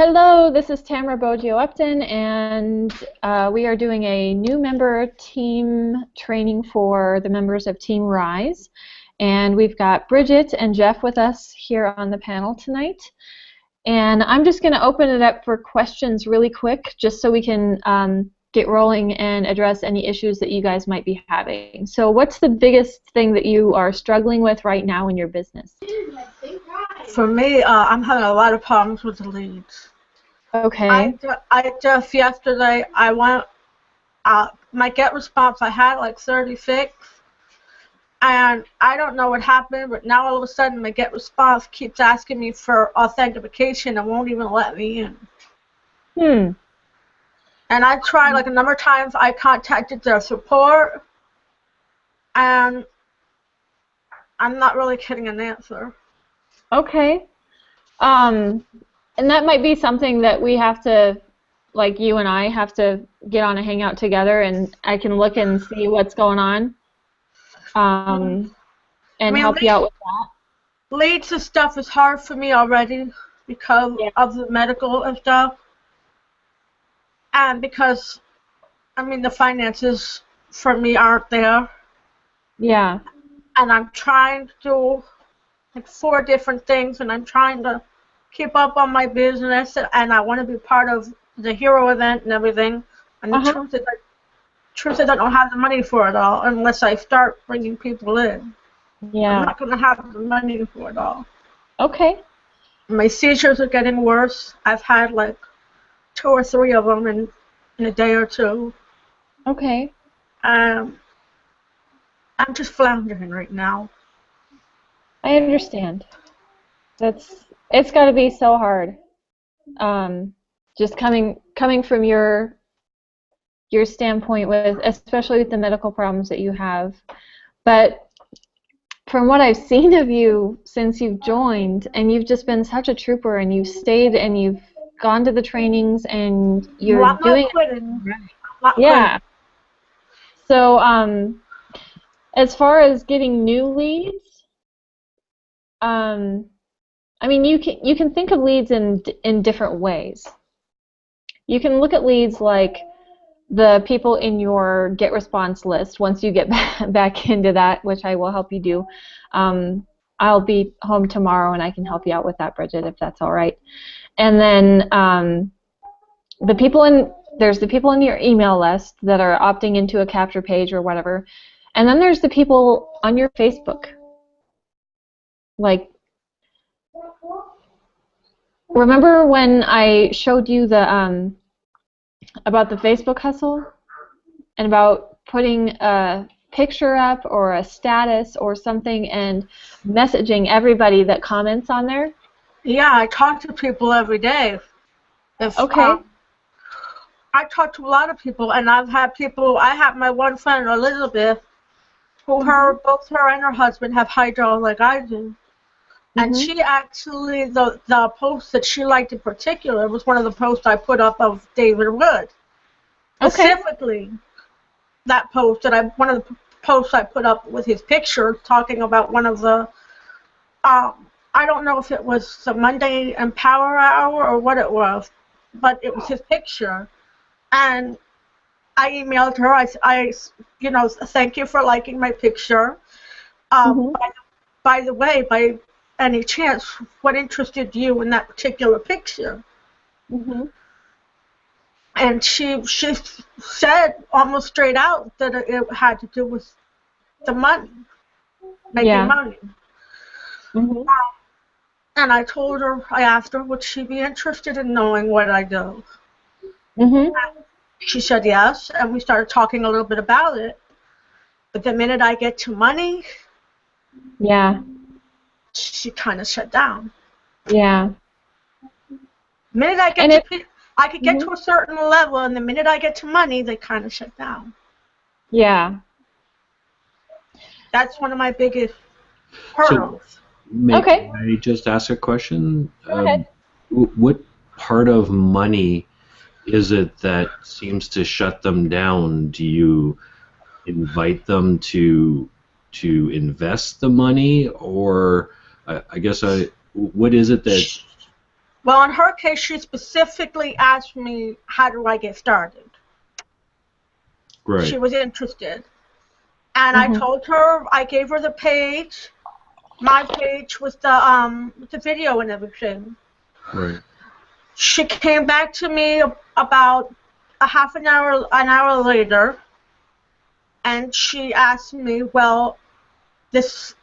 Hello, this is Tamara Boggio-Upton, and we are doing a new member team training for the members of Team Rise. And we've got Bridget and Jeff with us here on the panel tonight. And I'm just going to open it up for questions really quick, just so we can get rolling and address any issues that you guys might be having. So what's the biggest thing that you are struggling with right now in your business? For me, I'm having a lot of problems with the leads. Okay. I just yesterday, I went, my get response, I had like 36, and I don't know what happened, but now all of a sudden my get response keeps asking me for authentication and won't even let me in. And I tried like a number of times. I contacted their support, and I'm not really getting an answer. Okay. And that might be something that we have to, like you and I, have to get on a hangout together, and I can look and see what's going on and help you out with that. Leads and stuff is hard for me already because of the medical and stuff. And because, I mean, the finances for me aren't there. Yeah. And I'm trying to do like 4 different things, and I'm trying to keep up on my business, and I want to be part of the hero event and everything. And the truth is I don't have the money for it all unless I start bringing people in. Yeah. I'm not going to have the money for it all. Okay. My seizures are getting worse. I've had like 2 or 3 of them in a day or 2. Okay. I'm just floundering right now. I understand. It's got to be so hard. Just coming from your standpoint, with especially with the medical problems that you have. But from what I've seen of you since you've joined, and you've just been such a trooper, and you've stayed and you've gone to the trainings, and you're doing not quitting. Yeah. So as far as getting new leads, I mean, you can think of leads in different ways. You can look at leads like the people in your get response list. Once you get back into that, which I will help you do, I'll be home tomorrow and I can help you out with that, Bridget, if that's all right. And then there's the people in your email list that are opting into a capture page or whatever, and then there's the people on your Facebook. Like, remember when I showed you the about the Facebook hustle and about putting a picture up or a status or something and messaging everybody that comments on there? Yeah, I talk to people every day. Okay. I talk to a lot of people, and I've had people. I have my one friend, Elizabeth, who both her and her husband have hydro like I do. And she actually, the post that she liked in particular was one of the posts I put up of David Wood. Specifically, that post one of the posts I put up with his picture talking about one of the, I don't know if it was the Monday Empower Hour or what it was, but it was his picture. And I emailed her, I thank you for liking my picture. By the way, by any chance, what interested you in that particular picture? And she said almost straight out that it had to do with the money, making money. And I told her, I asked her, would she be interested in knowing what I do? She said yes, and we started talking a little bit about it. But the minute I get to money, she kind of shut down. Yeah. The minute I get I could get to a certain level, and the minute I get to money, they kind of shut down. Yeah. That's one of my biggest hurdles. So, may I just ask a question? Go ahead. What part of money is it that seems to shut them down? Do you invite them to invest the money, or I guess what is it that Well, in her case, she specifically asked me, how do I get started? Right. She was interested. And I told her, I gave her the page, my page with the video and everything. Right. She came back to me about an hour later, and she asked me, well, this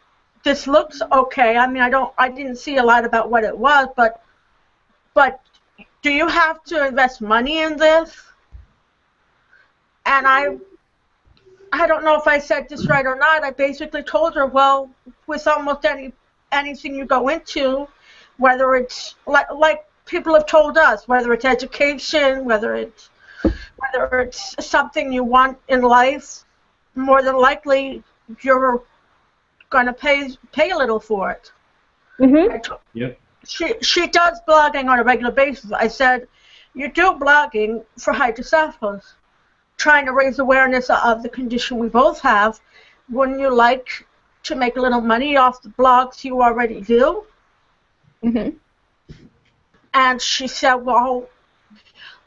looks okay. I mean, I didn't see a lot about what it was, but do you have to invest money in this? And I don't know if I said this right or not. I basically told her, well, with almost anything you go into, whether it's like people have told us, whether it's education, whether it's something you want in life, more than likely you're going to pay a little for it. Yep. She does blogging on a regular basis. I said, you do blogging for hydrocephalus, trying to raise awareness of the condition we both have. Wouldn't you like to make a little money off the blogs you already do? And she said, well,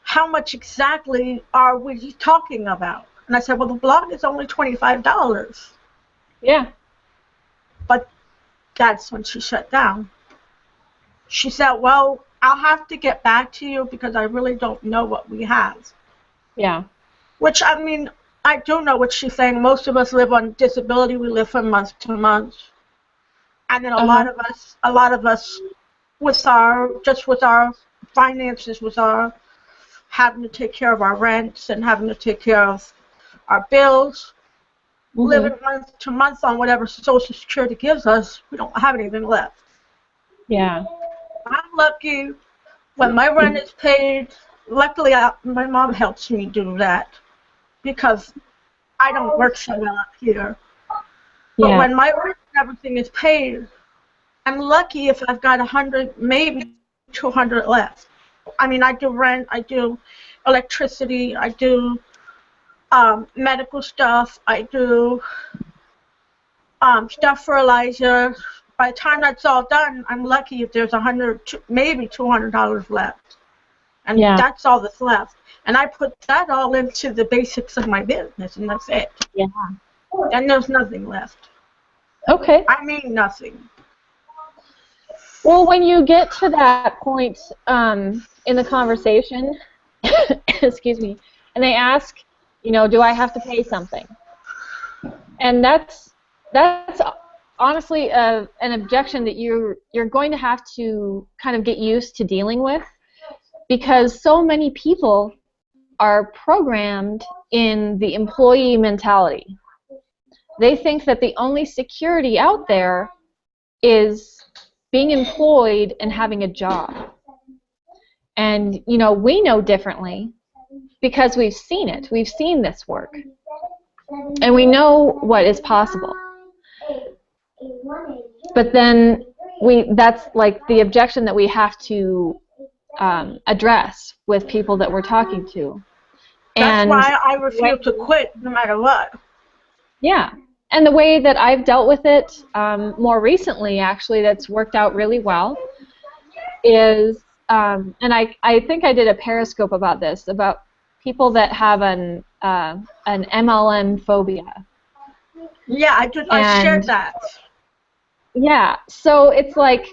how much exactly are we talking about? And I said, well, the blog is only $25. Yeah. But that's when she shut down. She said, well, I'll have to get back to you because I really don't know what we have. Yeah. Which, I mean, I do know what she's saying. Most of us live on disability. We live from month to month. And then a lot of us with our finances, with our having to take care of our rents and having to take care of our bills, living month to month on whatever Social Security gives us, we don't have anything left. Yeah. I'm lucky when my rent is paid. Luckily, my mom helps me do that because I don't work so well up here. But when my rent and everything is paid, I'm lucky if I've got 100, maybe 200 left. I mean, I do rent, I do electricity, I do medical stuff, I do stuff for Elijah. By the time that's all done, I'm lucky if there's maybe $200 left. And that's all that's left. And I put that all into the basics of my business, and that's it. Yeah. And there's nothing left. Okay. I mean nothing. Well, when you get to that point in the conversation, excuse me, and they ask, do I have to pay something? And that's honestly an objection that you're going to have to kind of get used to dealing with, because so many people are programmed in the employee mentality. They think that the only security out there is being employed and having a job. And, we know differently because we've seen it. We've seen this work. And we know what is possible. But then that's like the objection that we have to address with people that we're talking to. That's why I refuse to quit no matter what. Yeah. And the way that I've dealt with it more recently, actually, that's worked out really well, is, and I think I did a Periscope about this, about people that have an MLM phobia. Yeah, I shared that. Yeah, so it's like,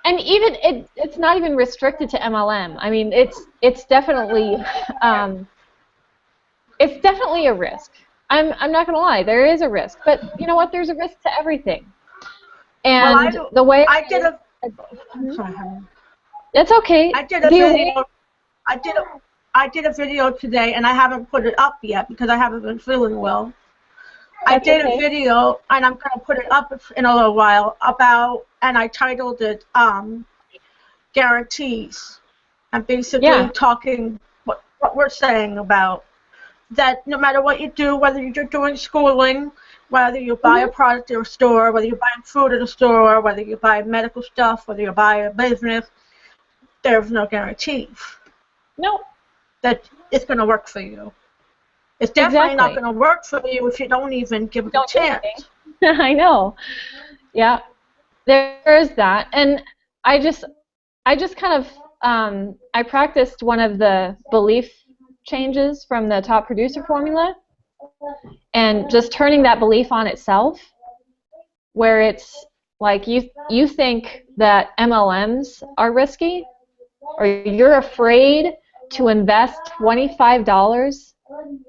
and even it's not even restricted to MLM. I mean, it's definitely a risk. I'm not going to lie, there is a risk, but you know what? There's a risk to everything. And the way I did a. I'm sorry, honey. It's okay. I did a video. I did a video today, and I haven't put it up yet because I haven't been feeling well. I did a video, and I'm going to put it up in a little while and I titled it "Guarantees." I'm basically talking what we're saying about. That no matter what you do, whether you're doing schooling, whether you buy a product at a store, whether you're buying food at a store, whether you buy medical stuff, whether you buy a business, there's no guarantee. No. That it's going to work for you. It's definitely not going to work for you if you don't even give it a chance. I know. Yeah. There is that. And I just kind of I practiced one of the belief changes from the top producer formula, and just turning that belief on itself, where it's like you think that MLMs are risky, or you're afraid to invest $25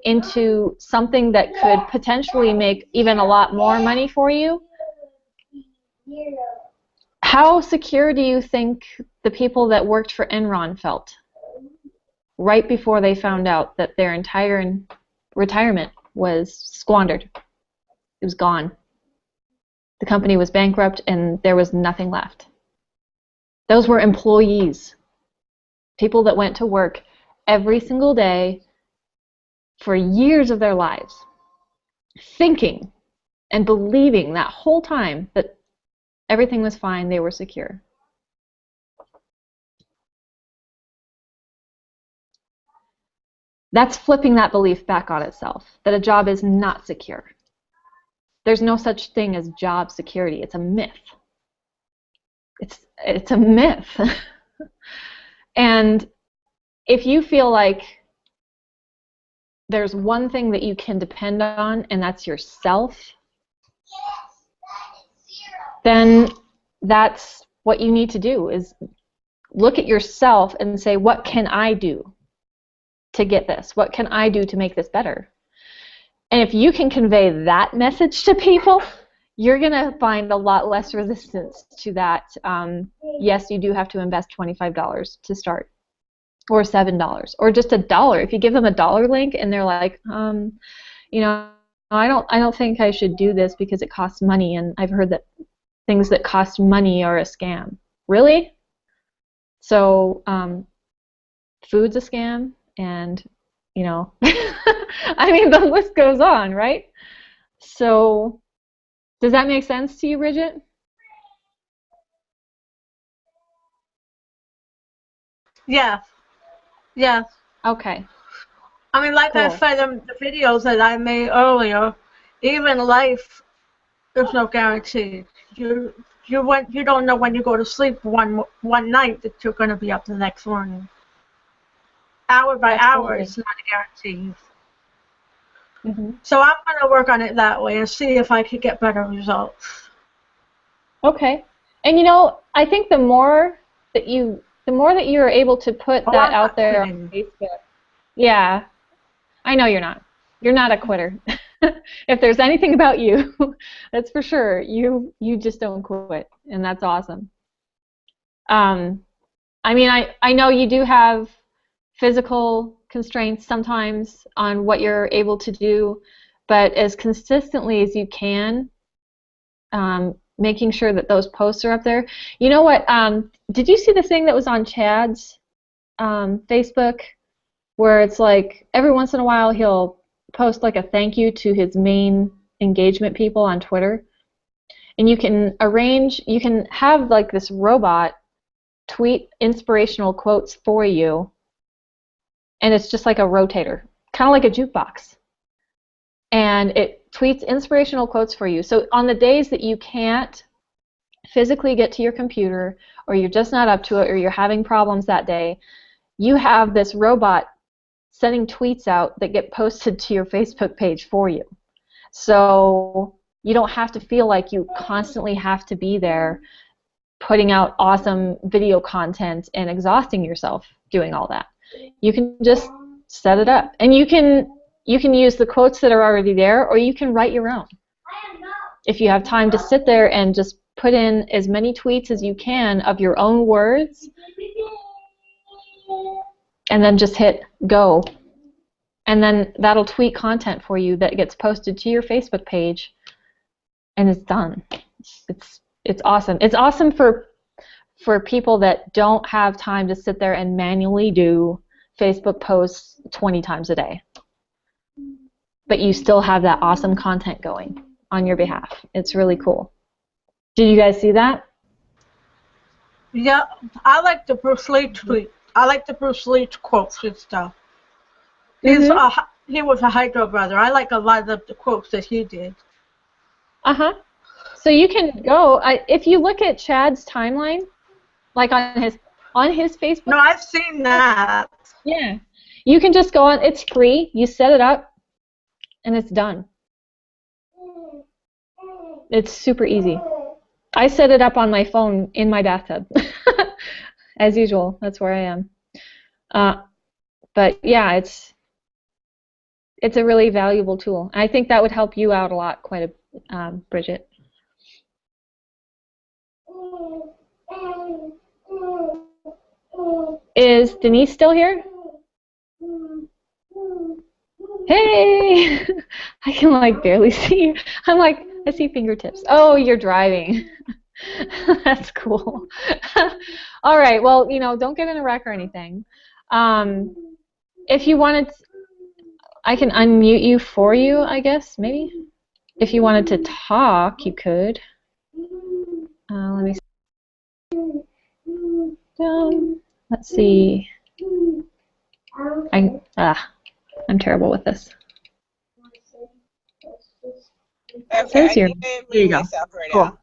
into something that could potentially make even a lot more money for you. How secure do you think the people that worked for Enron felt right before they found out that their entire retirement was squandered? It was gone. The company was bankrupt and there was nothing left. Those were employees, people that went to work every single day for years of their lives, thinking and believing that whole time that everything was fine, they were secure. That's flipping that belief back on itself, that a job is not secure. There's no such thing as job security. It's a myth. It's a myth. And if you feel like there's one thing that you can depend on, and that's yourself, then that's what you need to do, is look at yourself and say, what can I do to get this? What can I do to make this better? And if you can convey that message to people, you're going to find a lot less resistance to that. Yes, you do have to invest $25 to start, or $7, or just $1. If you give them $1 link and they're like, you know, I don't think I should do this because it costs money, and I've heard that things that cost money are a scam. Really? So food's a scam, and you know, I mean, the list goes on, right? So does that make sense to you, Bridget? Yes. Yes. Okay. I mean, like I Cool. said in the videos that I made earlier, even life, there's no guarantee. You don't know when you go to sleep one night that you're going to be up the next morning. Hour by hour, Absolutely. it's not a guarantee. Mm-hmm. So I'm going to work on it that way and see if I can get better results. Okay. And you know, I think the more that you're able to put Oh, that I'm out not there on kidding. Facebook. Yeah, I know you're not. You're not a quitter. If there's anything about you, that's for sure. You just don't quit, and that's awesome. I mean, I know you do have physical constraints sometimes on what you're able to do, but as consistently as you can, making sure that those posts are up there. You know what? Did you see the thing that was on Chad's Facebook, where it's like every once in a while he'll post like a thank you to his main engagement people on Twitter, and you can have like this robot tweet inspirational quotes for you, and it's just like a rotator, kind of like a jukebox, and it tweets inspirational quotes for you. So on the days that you can't physically get to your computer, or you're just not up to it, or you're having problems that day, you have this robot sending tweets out that get posted to your Facebook page for you. So you don't have to feel like you constantly have to be there putting out awesome video content and exhausting yourself doing all that. You can just set it up, and you can use the quotes that are already there, or you can write your own. If you have time to sit there and just put in as many tweets as you can of your own words, and then just hit go, and then that'll tweet content for you that gets posted to your Facebook page, and it's done. It's awesome. It's awesome for people that don't have time to sit there and manually do Facebook posts 20 times a day, but you still have that awesome content going on your behalf. It's really cool. Did you guys see that? Yeah, I like the Bruce Lee tweet. I like the Bruce Lee quotes and stuff. He was a Hydro brother. I like a lot of the quotes that he did. So you can go, if you look at Chad's timeline, like on his on his Facebook. No, I've seen that. Yeah. You can just go on. It's free. You set it up, and it's done. It's super easy. I set it up on my phone in my bathtub. As usual, that's where I am. But yeah, it's a really valuable tool. I think that would help you out a lot, quite a Bridget. Is Denise still here? Hey! I can like barely see you. I'm like, I see fingertips. Oh, you're driving. That's cool. All right, well, don't get in a wreck or anything. If you wanted, I can unmute you for you, I guess, maybe. If you wanted to talk, you could. Let me see. Let's see. I'm terrible with this. Okay, I Here think I you mute go. myself right Cool. now.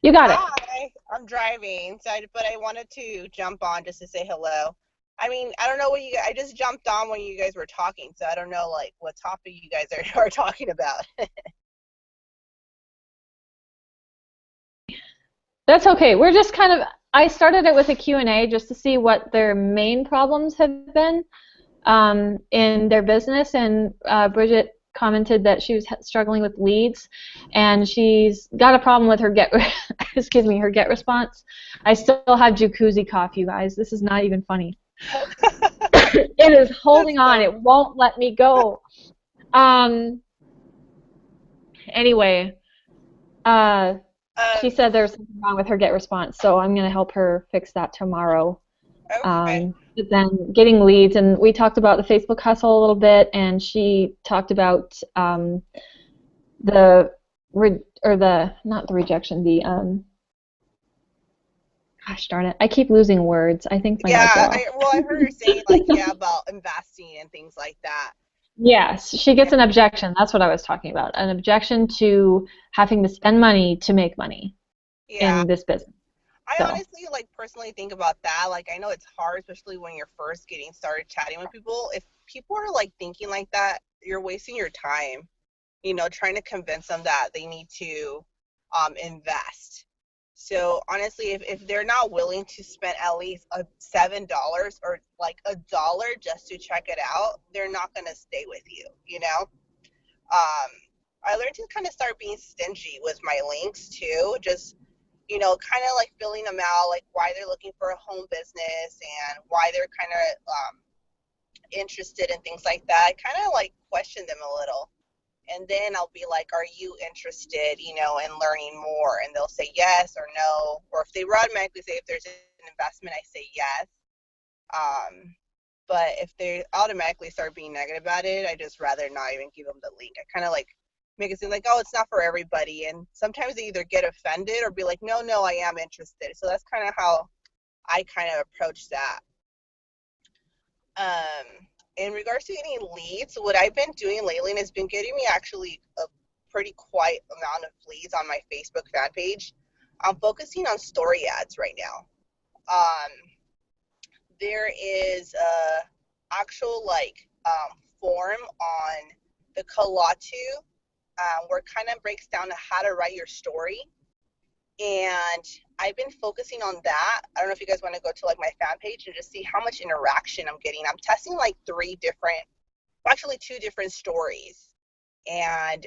You got it. Hi, I'm driving, but I wanted to jump on just to say hello. I mean, I don't know what I just jumped on when you guys were talking, so I don't know like what topic you guys are talking about. That's okay. We're just I started it with a Q&A just to see what their main problems have been in their business, and Bridget commented that she was struggling with leads, and she's got a problem with her her get response. I still have jacuzzi cough, you guys. This is not even funny. It is holding on. It won't let me go. Anyway, she said there's something wrong with her get response, so I'm going to help her fix that tomorrow. Okay. But then getting leads, and we talked about the Facebook hustle a little bit, and she talked about not the rejection, gosh darn it, I keep losing words. I think my head's off. I heard her saying like about investing and things like that. Yes, she gets an objection. That's what I was talking about. An objection to having to spend money to make money in this business. I honestly personally think about that. Like, I know it's hard, especially when you're first getting started chatting with people. If people are thinking like that, you're wasting your time, trying to convince them that they need to invest. So honestly, if they're not willing to spend at least $7 or $1 just to check it out, they're not going to stay with you, I learned to kind of start being stingy with my links too, just kind of filling them out, why they're looking for a home business and why they're kind of interested in things like that. I kind of question them a little. And then I'll be like, are you interested, in learning more? And they'll say yes or no. Or if they automatically say if there's an investment, I say yes. But if they automatically start being negative about it, I just rather not even give them the link. I kind of make it seem like, oh, it's not for everybody. And sometimes they either get offended or be like, no, I am interested. So that's kind of how I kind of approach that. In regards to any leads, what I've been doing lately has been getting me actually a pretty quite amount of leads on my Facebook fan page. I'm focusing on story ads right now. There is a actual form on the Kalatu where it kind of breaks down to how to write your story. And I've been focusing on that. I don't know if you guys want to go to my fan page and just see how much interaction I'm getting. I'm testing two different stories. And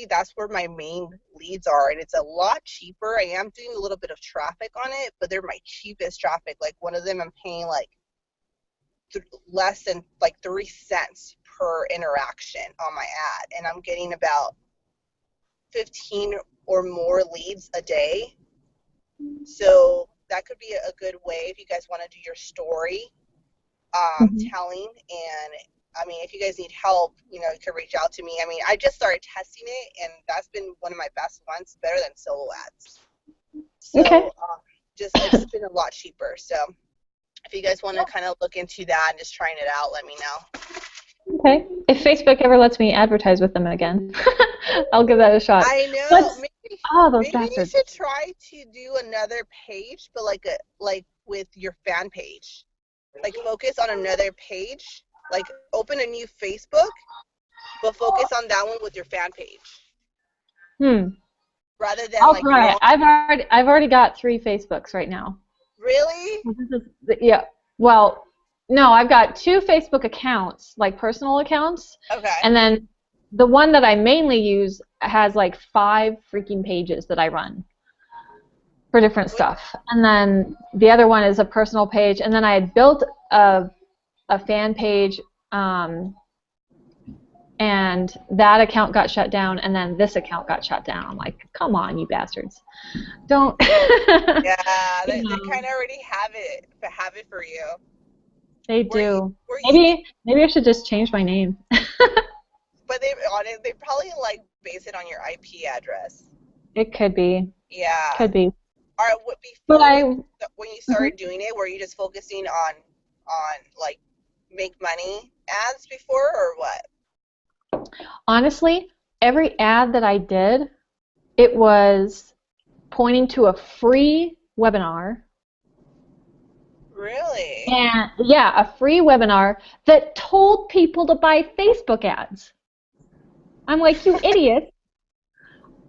that's where my main leads are. And it's a lot cheaper. I am doing a little bit of traffic on it, but they're my cheapest traffic. One of them I'm paying less than 3 cents per interaction on my ad. And I'm getting about 15 or more leads a day. So that could be a good way if you guys want to do your story telling. And I mean, if you guys need help, you can reach out to me. I mean, I just started testing it, and that's been one of my best ones, better than solo ads. So okay. It's been a lot cheaper. So if you guys want to kind of look into that and just trying it out, let me know. Okay. If Facebook ever lets me advertise with them again, I'll give that a shot. I know. Maybe those you bastards. should try to do another page, but with your fan page. Like, focus on another page. Like, open a new Facebook, but focus on that one with your fan page. Rather than, I'll like, try it. I've already got 3 Facebooks right now. Really? Yeah. Well, no, I've got 2 Facebook accounts, like personal accounts, Okay. and then the one that I mainly use has like 5 freaking pages that I run for different stuff. And then the other one is a personal page, and then I had built a fan page, and that account got shut down, and then this account got shut down. I'm like, come on, you bastards. Don't. Yeah, they You know, kind of already have it for you. they do. Were you, Maybe I should just change my name. but they probably, like, base it on your IP address. It could be. Yeah. Could be. Or But when you started doing it, were you just focusing on like, make money ads before, or what? honestly, every ad that I did, it was pointing to a free webinar. Really? And yeah, a free webinar that told people to buy Facebook ads. I'm like, you idiot.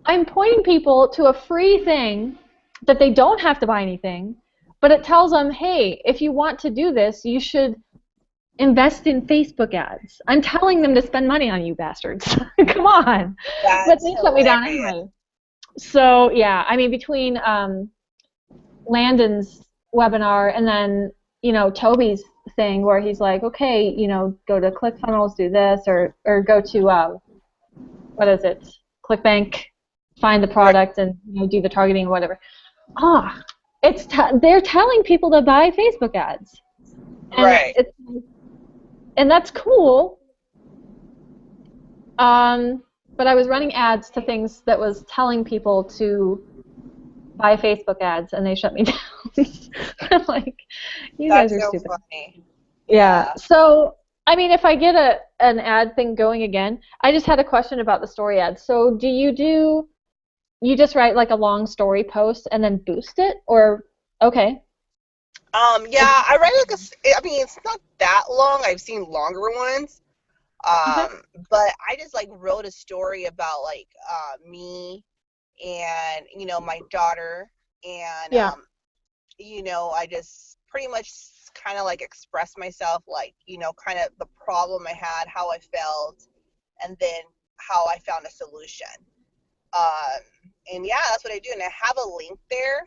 I'm pointing people to a free thing that they don't have to buy anything, but it tells them, hey, if you want to do this, you should invest in Facebook ads. I'm telling them to spend money on you bastards. Come on. But they shut me down anyway. So yeah, I mean, between Landon's webinar and then, you know, Toby's thing where he's like, okay, you know, go to ClickFunnels, do this, or go to what is it, ClickBank, find the product and, you know, do the targeting or whatever. They're telling people to buy Facebook ads. And and that's cool. But I was running ads to things that was telling people to buy Facebook ads, and they shut me down. I'm like, you guys are stupid. That's so funny. Yeah. So, I mean, if I get an ad thing going again, I just had a question about the story ads. So, you just write like a long story post and then boost it, or okay? Yeah, I write I mean, it's not that long. I've seen longer ones. But I just, like, wrote a story about, like, me and, you know, my daughter, and you know, I just pretty much kind of, like, expressed myself, like, you know, kind of the problem I had, how I felt, and then how I found a solution. And yeah, that's what I do, and I have a link there.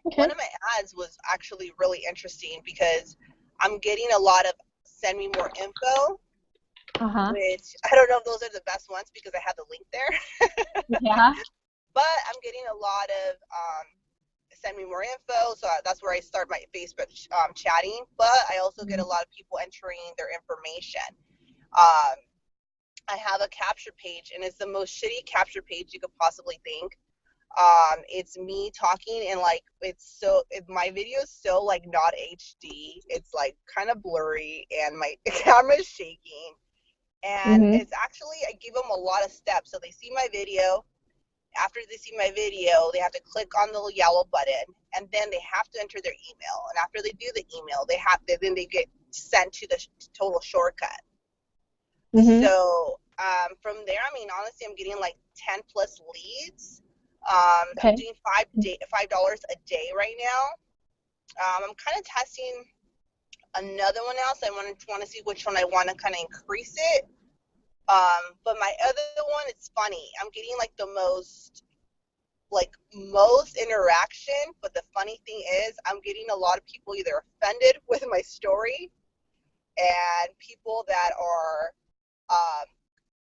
Okay. One of my ads was actually really interesting because I'm getting a lot of send me more info, which I don't know if those are the best ones because I have the link there. Yeah. But I'm getting a lot of send me more info, so that's where I start my Facebook chatting. But I also get a lot of people entering their information. I have a capture page, and it's the most shitty capture page you could possibly think. It's me talking, and, like, my video is so, like, not HD. It's, like, kind of blurry, and my camera is shaking. And it's actually, I give them a lot of steps. So they see my video. After they see my video, they have to click on the yellow button, and then they have to enter their email. And after they do the email, then they get sent to the total shortcut. So from there, I mean, honestly, I'm getting like 10 plus leads. I'm doing $5 a day right now. I'm kind of testing another one else. I want to see which one I want to kind of increase it. But my other one, it's funny. I'm getting like the most interaction. But the funny thing is, I'm getting a lot of people either offended with my story, and people that are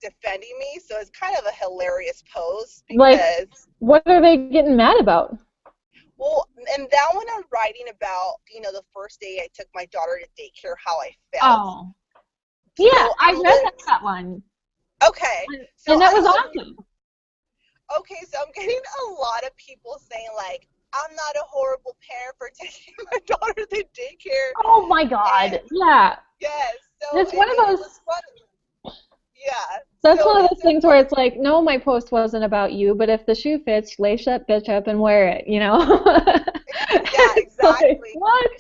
defending me. So it's kind of a hilarious post because. Like, what are they getting mad about? Well, and that one I'm writing about, you know, the first day I took my daughter to daycare, how I felt. Oh. Yeah, so I read that one. Okay. So and that was awesome. Okay, so I'm getting a lot of people saying, like, I'm not a horrible parent for taking my daughter to daycare. Oh, my God. Yeah. Yes. So it's one of those. Yeah. That's one of those things where it's like, no, my post wasn't about you, but if the shoe fits, lace that bitch up and wear it, you know? Yeah, Like, exactly. what?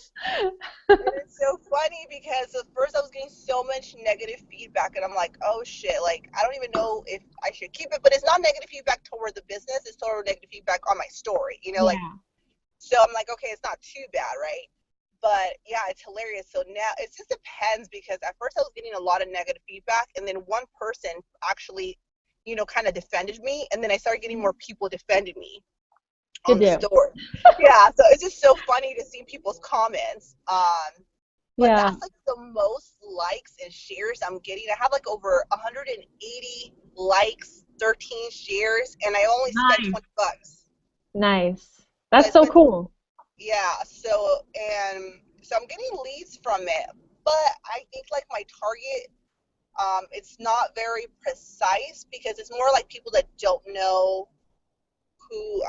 And it's so funny because at first I was getting so much negative feedback, and I'm like, oh shit, like I don't even know if I should keep it. But it's not negative feedback toward the business; it's toward negative feedback on my story. Like Yeah. so. I'm like, okay, it's not too bad, right? But yeah, it's hilarious. So now it just depends because at first I was getting a lot of negative feedback, and then one person actually, kind of defended me, and then I started getting more people defending me Good on the deal. story. Yeah, so it's just so funny to see people's comments. But Yeah. that's like the most likes and shares I'm getting. I have like over 180 likes, 13 shares, and I only spent Nice. $20. Nice. So I That's so spent, cool. yeah. So I'm getting leads from it, but I think like my target, it's not very precise because it's more like people that who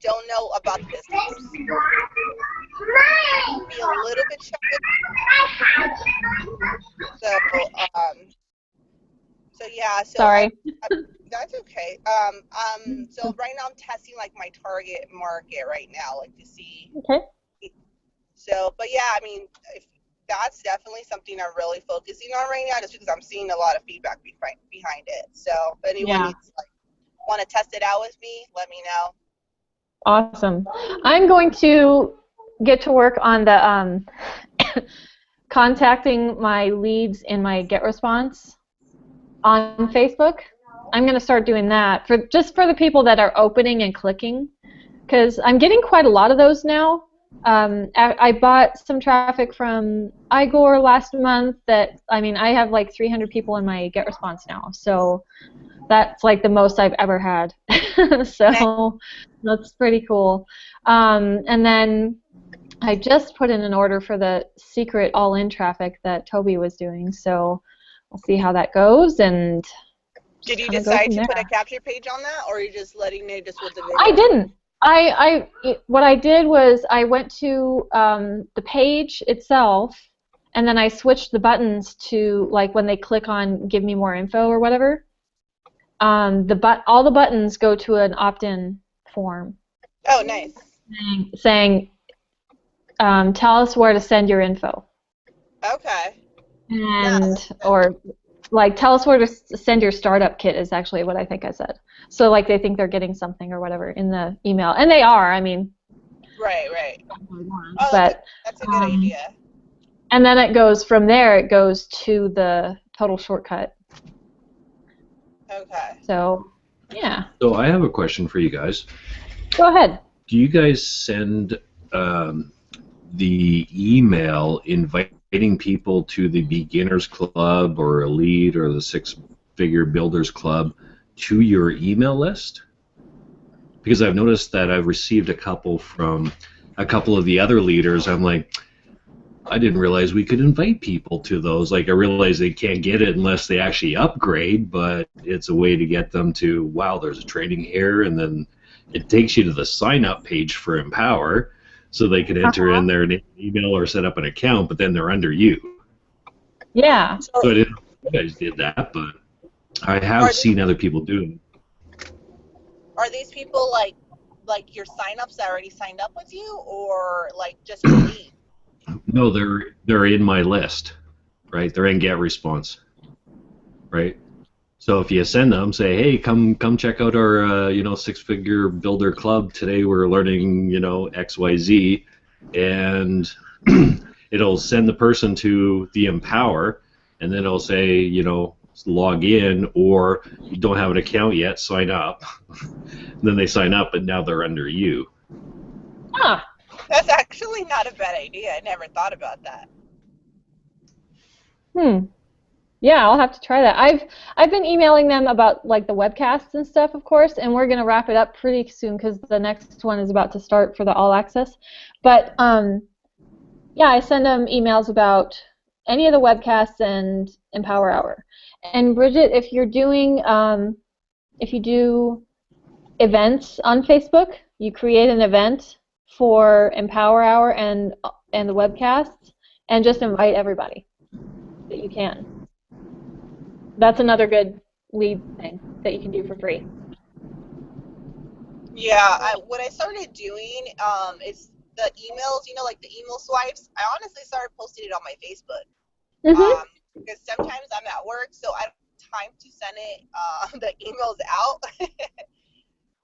don't know about the business. Be a little bit challenging. So, so yeah, so Sorry. that's okay. So right now I'm testing like my target market right now, like to see. Okay. So, but yeah, I mean, that's definitely something I'm really focusing on right now, just because I'm seeing a lot of feedback behind it. So, if anyone Yeah. needs want to test it out with me, let me know. Awesome. I'm going to get to work on the contacting my leads in my Get Response on Facebook. I'm going to start doing that for the people that are opening and clicking, because I'm getting quite a lot of those now. I bought some traffic from Igor last month. I have like 300 people in my Get Response now, so that's like the most I've ever had. So that's pretty cool. And then I just put in an order for the secret all-in traffic that Toby was doing, so we'll see how that goes and Did just you kind of go decide from to put a there. capture page on that, or are you just letting it just with the I video? didn't. What I did was I went to the page itself, and then I switched the buttons to like when they click on "Give me more info" or whatever. All the buttons go to an opt-in form Oh, nice. saying tell us where to send your info, Okay. Yeah, and that's good. or like tell us where to send your startup kit is actually what I think I said. So like they think they're getting something or whatever in the email, and they are. I mean, Right. Oh, but that's a good idea. and then it goes from there. It goes to the total shortcut. Okay. So yeah, So I have a question for you guys. go ahead. Do you guys send the email inviting people to the beginners club or elite or the six-figure builders club to your email list? Because I've noticed that I've received a couple from a couple of the other leaders. I'm like, I didn't realize we could invite people to those. Like, I realize they can't get it unless they actually upgrade, but it's a way to get them to, wow, there's a training here, and then it takes you to the sign-up page for Empower, so they can enter in their name, email, or set up an account, but then they're under you. Yeah. So, So I didn't know if you guys did that, but I have seen other people do it. are these people like your signups that already signed up with you, or like just your lead? No, they're in my list, right? They're in Get Response, right? So if you send them, say, hey, come check out our six-figure builder club today. We're learning XYZ, and it'll send the person to the Empower, and then it'll say log in, or you don't have an account yet, sign up. And then they sign up, and now they're under you. Huh. That's actually not a bad idea. I never thought about that. Yeah, I'll have to try that. I've been emailing them about like the webcasts and stuff, of course, and we're gonna wrap it up pretty soon because the next one is about to start for the all access. But yeah, I send them emails about any of the webcasts and Empower Hour. And Bridget, if you do events on Facebook, you create an event for Empower Hour and the webcasts, and just invite everybody that you can. That's another good lead thing that you can do for free. Yeah, what I started doing is the emails, like the email swipes. I honestly started posting it on my Facebook. Mhm. Um, because sometimes I'm at work, so I don't have time to send it the emails out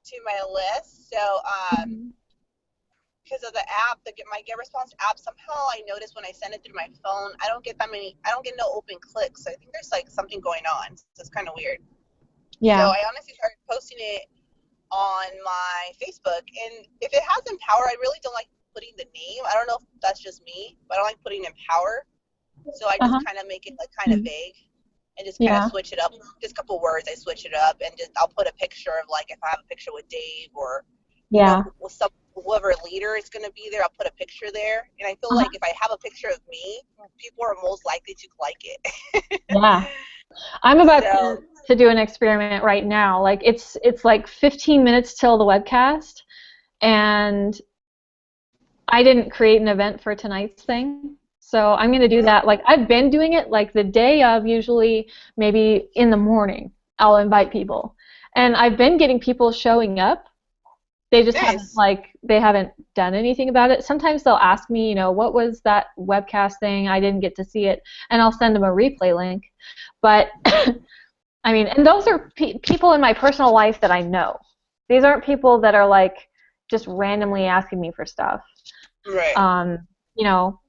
to my list. So because of the app, my Get Response app, somehow I noticed when I send it through my phone, I don't get that many. I don't get no open clicks. So I think there's like something going on. So it's kind of weird. So Yeah. I honestly started posting it on my Facebook, and if it has Empower, I really don't like putting the name. I don't know if that's just me, but I don't like putting Empower. So I just Uh-huh. kind of make it like kind of vague and just kind of Yeah. switch it up. Just a couple words, I switch it up, and just I'll put a picture of like if I have a picture with Dave or Yeah. with some whoever leader is going to be there, I'll put a picture there. And I feel Uh-huh. like if I have a picture of me, people are most likely to like it. Yeah. I'm about So to do an experiment right now. Like it's like 15 minutes till the webcast, and I didn't create an event for tonight's thing. So I'm going to do that. Like I've been doing it like the day of, usually maybe in the morning. I'll invite people. And I've been getting people showing up. They just haven't nice. like they haven't done anything about it. Sometimes they'll ask me, what was that webcast thing? I didn't get to see it, and I'll send them a replay link. But I mean, and those are people in my personal life that I know. These aren't people that are like just randomly asking me for stuff. Right. Um, you know,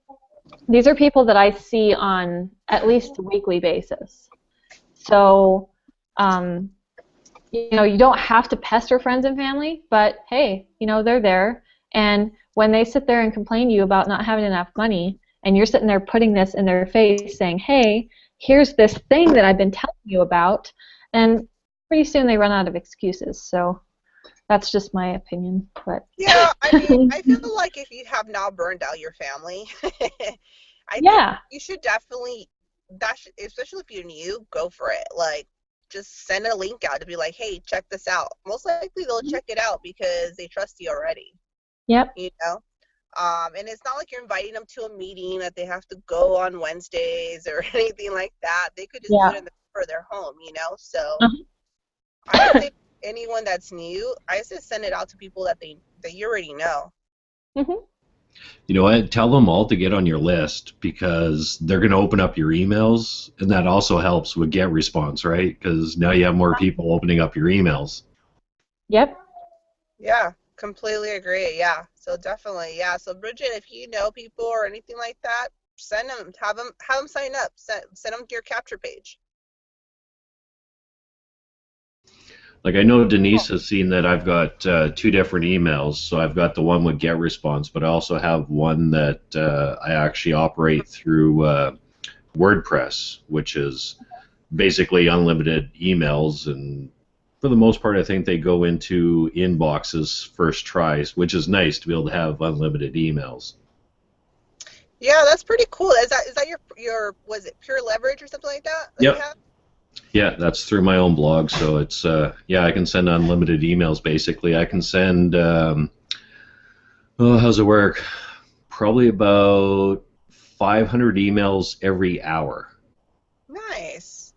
these are people that I see on at least a weekly basis. So, um, you don't have to pester friends and family, but hey, they're there. And when they sit there and complain to you about not having enough money, and you're sitting there putting this in their face saying, hey, here's this thing that I've been telling you about, and pretty soon they run out of excuses. So that's just my opinion. But Yeah, I mean, I feel like if you have now burned out your family, I think yeah. you should definitely, especially if you're new, go for it. Like, just send a link out to be like, hey, check this out. Most likely they'll check it out because they trust you already, Yep. you know? And it's not like you're inviting them to a meeting that they have to go on Wednesdays or anything like that. They could just do it Yeah. in for their home, So Uh-huh. I say anyone that's new, I just send it out to people that you already know. Mhm. You know what? Tell them all to get on your list because they're going to open up your emails, and that also helps with get response, right? Because now you have more people opening up your emails. Yep. Yeah, completely agree. Yeah, so definitely, yeah. So Bridget, if you know people or anything like that, send them, have them sign up. Send them to your capture page. Like I know Denise has seen that I've got two different emails. So I've got the one with get response, but I also have one that I actually operate through WordPress, which is basically unlimited emails. And for the most part, I think they go into inboxes first tries, which is nice to be able to have unlimited emails. Yeah, that's pretty cool. Is that your was it Pure Leverage or something like that you Yep. have? Yeah, that's through my own blog. So it's, yeah, I can send unlimited emails basically. I can send, oh, how's it work? Probably about 500 emails every hour. Nice.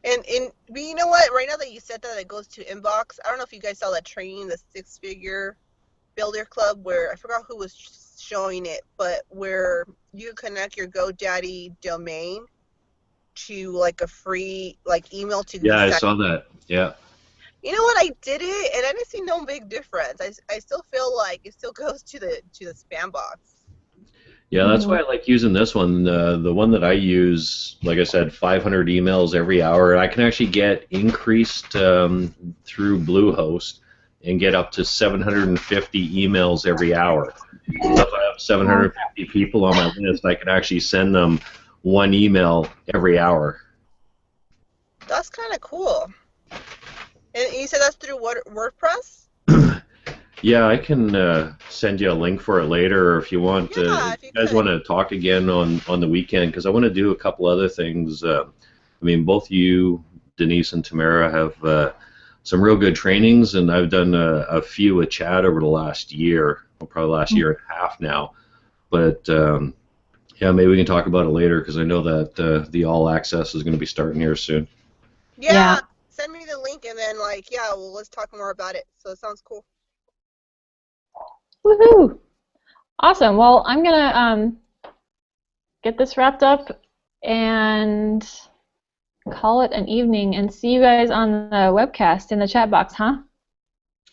But you know what? Right now that you said that it goes to inbox, I don't know if you guys saw that training, the six-figure Builder Club, where I forgot who was showing it, but where you connect your GoDaddy domain to like a free like email to be Yeah, I sent. saw that. Yeah. You know what? I did it, and I didn't see no big difference. I still feel like it still goes to the spam box. Yeah, that's Mhm. why I like using this one. The one that I use, like I said, 500 emails every hour. I can actually get increased through Bluehost and get up to 750 emails every hour. So if I have Wow. 750 people on my list, I can actually send them one email every hour. That's kind of cool. And you said that's through WordPress? Yeah, I can send you a link for it later, or if you want, Yeah, if if you you guys could. want to talk again on the weekend, because I want to do a couple other things. I mean, both you, Denise, and Tamara have some real good trainings, and I've done a few with Chad over the last year, well, probably last year and a half now. But yeah, maybe we can talk about it later, because I know that the All Access is going to be starting here soon. Yeah. Yeah, send me the link and then like yeah, well let's talk more about it. So it sounds cool. Woohoo! Awesome. Well, I'm gonna get this wrapped up and call it an evening and see you guys on the webcast in the chat box, huh?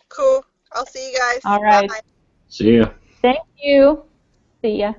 Cool. I'll see you guys. All right. Bye. See ya. Thank you. See ya.